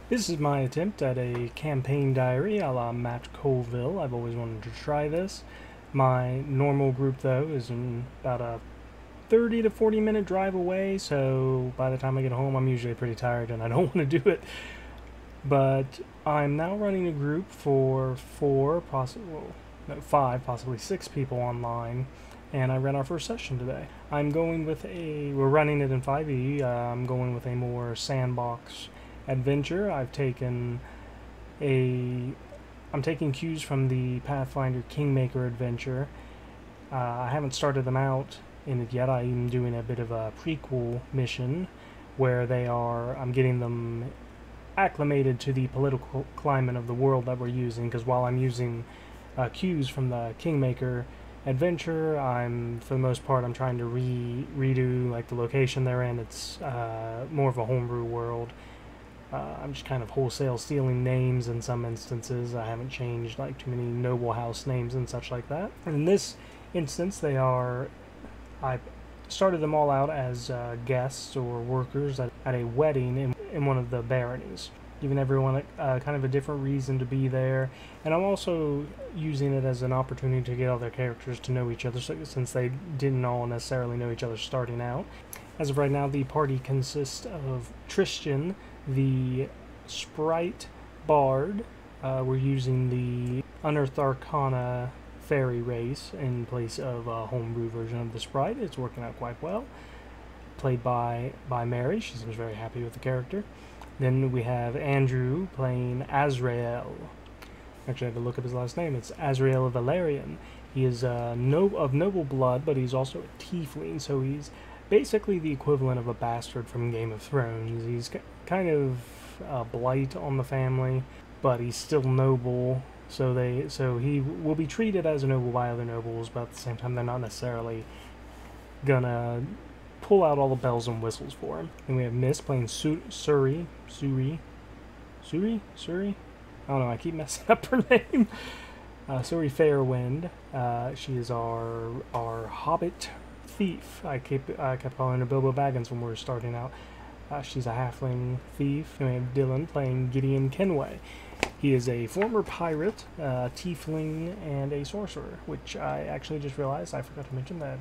This is my attempt at a campaign diary a la Matt Colville. I've always wanted to try this. My normal group, though, is in about a 30 to 40 minute drive away, so by the time I get home, I'm usually pretty tired and I don't want to do it. But I'm now running a group for five, possibly six people online, and I ran our first session today. We're running it in 5e. I'm going with a more sandbox adventure. I'm taking cues from the Pathfinder Kingmaker adventure. I haven't started them out in it yet. I'm doing a bit of a prequel mission where I'm getting them acclimated to the political climate of the world that we're using, because while I'm using cues from the Kingmaker adventure, for the most part, I'm trying to redo like the location they're in. It's more of a homebrew world. I'm just kind of wholesale stealing names in some instances. I haven't changed like too many noble house names and such like that. And in this instance, I started them all out as guests or workers at a wedding in one of the baronies, giving everyone kind of a different reason to be there. And I'm also using it as an opportunity to get all their characters to know each other, since they didn't all necessarily know each other starting out. As of right now, the party consists of Tristan, the Sprite Bard. We're using the Unearthed Arcana fairy race in place of a homebrew version of the Sprite. It's working out quite well. Played by Mary. She seems very happy with the character. Then we have Andrew playing Azrael. Actually, I had to look up his last name. It's Azrael Valerian. He is of noble blood, but he's also a tiefling, so he's basically the equivalent of a bastard from Game of Thrones. He's kind of a blight on the family, but he's still noble. So he will be treated as a noble by other nobles, but at the same time, they're not necessarily gonna pull out all the bells and whistles for him. And we have Miss playing Suri. I don't know. I keep messing up her name. Suri Fairwind. She is our Hobbit thief. I kept calling her Bilbo Baggins when we were starting out. She's a halfling thief. And we have Dylan playing Gideon Kenway. He is a former pirate, tiefling, and a sorcerer, which I actually just realized I forgot to mention that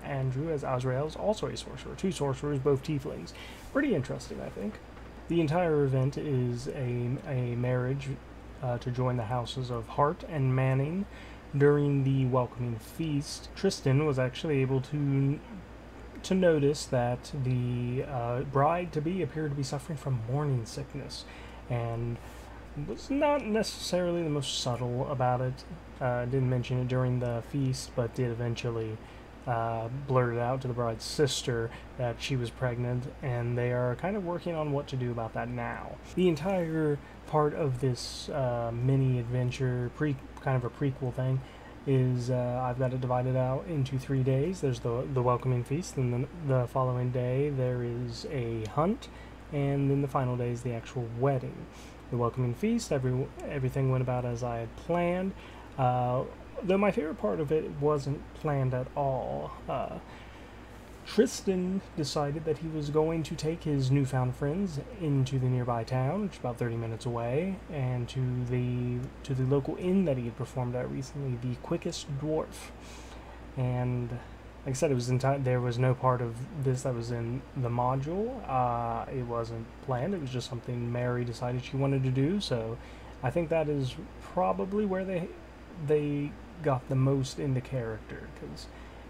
Andrew, as Azrael, is also a sorcerer. Two sorcerers, both tieflings. Pretty interesting, I think. The entire event is a marriage to join the houses of Hart and Manning. During the welcoming feast, Tristan was actually able to notice that the bride-to-be appeared to be suffering from morning sickness, and was not necessarily the most subtle about it. Didn't mention it during the feast, but did eventually blurt it out to the bride's sister that she was pregnant, and they are kind of working on what to do about that now. The entire part of this mini adventure, kind of a prequel thing, is I've got it divided out into 3 days. There's the welcoming feast, and then the following day there is a hunt, and then the final day is the actual wedding. The welcoming feast, everything went about as I had planned, though my favorite part of it wasn't planned at all. Tristan decided that he was going to take his newfound friends into the nearby town, which is about 30 minutes away, and to the local inn that he had performed at recently, the Quickest Dwarf. And like I said, there was no part of this that was in the module. It wasn't planned. It was just something Mary decided she wanted to do. So I think that is probably where they got the most into character, because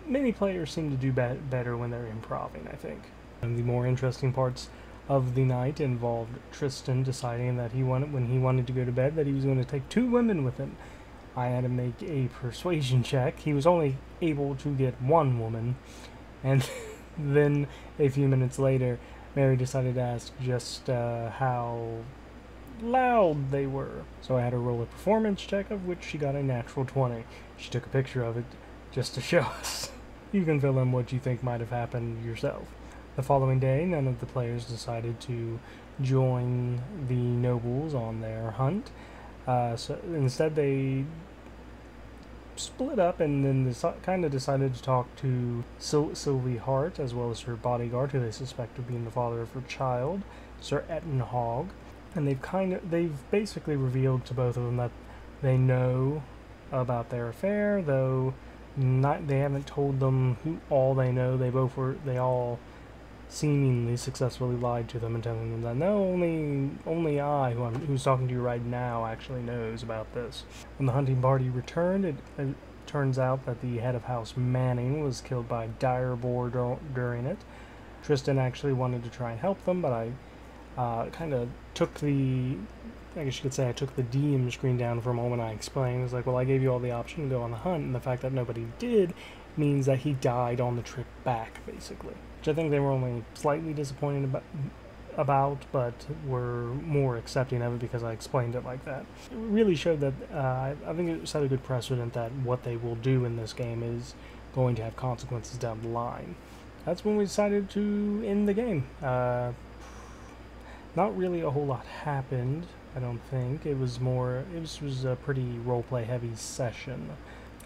many players seem to do better when they're improving, I think. And the more interesting parts of the night involved Tristan deciding that when he wanted to go to bed, that he was going to take 2 women with him. I had to make a persuasion check. He was only able to get 1 woman, and then a few minutes later, Mary decided to ask just how loud they were. So I had her roll a performance check, of which she got a natural 20. She took a picture of it just to show us. You can fill in what you think might have happened yourself. The following day, none of the players decided to join the nobles on their hunt. So instead they split up and then kind of decided to talk to Sylvie Hart, as well as her bodyguard, who they suspect of being the father of her child, Sir Ettenhog. and they've basically revealed to both of them that they know about their affair, though they haven't told them who all they know. They all seemingly successfully lied to them and telling them that no, only I, who's talking to you right now, actually knows about this. When the hunting party returned, it turns out that the head of House Manning was killed by a dire boar during it. Tristan actually wanted to try and help them, but I kind of took the, I guess you could say I took the DM screen down for a moment. I explained, it was like, well, I gave you all the option to go on the hunt, and the fact that nobody did means that he died on the trip back, basically. Which I think they were only slightly disappointed about, but were more accepting of it because I explained it like that. It really showed that, I think it set a good precedent that what they will do in this game is going to have consequences down the line. That's when we decided to end the game. Not really a whole lot happened, I don't think. It was a pretty roleplay heavy session.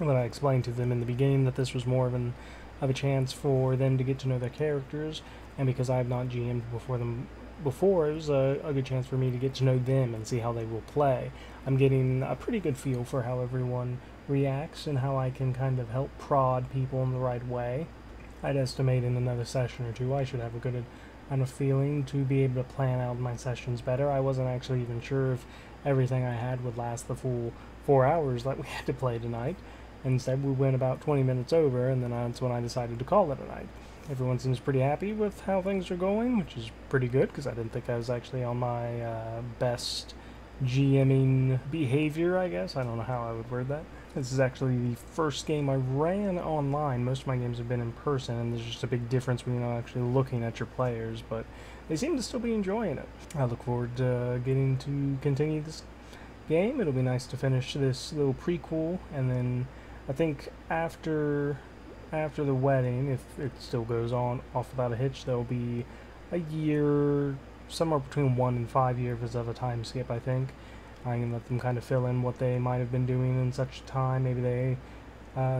And then I explained to them in the beginning that this was more of a chance for them to get to know their characters, and because I have not GM'd before, it was a good chance for me to get to know them and see how they will play. I'm getting a pretty good feel for how everyone reacts and how I can kind of help prod people in the right way. I'd estimate in another session or two I should have a good kind of feeling to be able to plan out my sessions better. I wasn't actually even sure if everything I had would last the full 4 hours that we had to play tonight. Instead, we went about 20 minutes over, and then that's when I decided to call it a night. Everyone seems pretty happy with how things are going, which is pretty good, because I didn't think I was actually on my best GMing behavior, I guess. I don't know how I would word that. This is actually the first game I ran online. Most of my games have been in person, and there's just a big difference when you're not actually looking at your players, but they seem to still be enjoying it. I look forward to getting to continue this game. It'll be nice to finish this little prequel, and then I think after the wedding, if it still goes on off without a hitch, there'll be a year, somewhere between 1 and 5 years of a time skip, I think. I can let them kind of fill in what they might have been doing in such time. Maybe they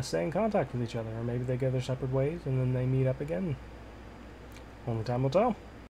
stay in contact with each other, or maybe they go their separate ways and then they meet up again. Only time will tell.